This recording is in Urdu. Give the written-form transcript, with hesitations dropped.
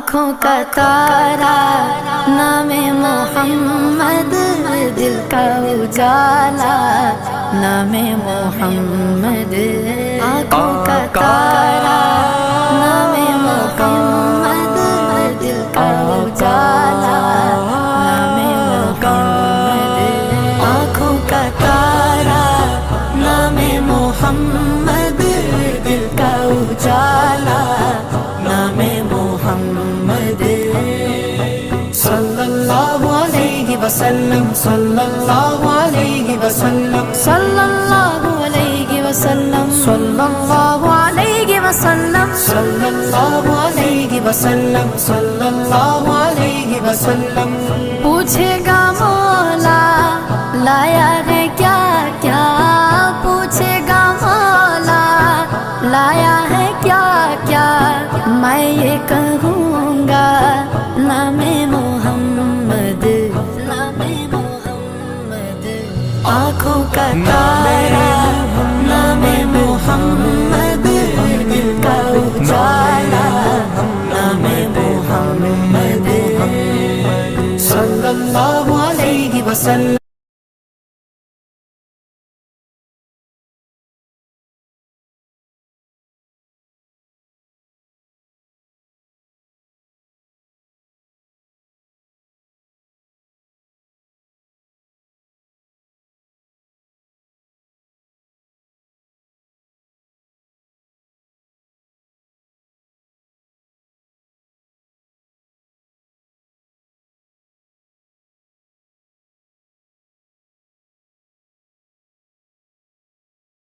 آنکھوں کا تارا نام محمد، دل کا اجالا نام محمد، آنکھوں کا تارا نام محمد، دل کا اجالا نام محمد، آنکھوں کا تارا نام محمد، دل کا اجالا نام محمد، صلی اللہ علیہ وسلم، صلی اللہ علیہ وسلم، صلی اللہ علیہ وسلم، صلی اللہ علیہ وسلم، صلی اللہ علیہ وسلم، صلی اللہ علیہ وسلم، پوچھے گا مولا لایا ہے کیا کیا، پوچھے گا مولا لایا ہے کیا کیا، میں یہ کہوں گا نام محمد، نام محمد، آنکھوں کا تارا نام محمد، دل کا اجالا نام محمد، صلی اللہ علیہ وسلم۔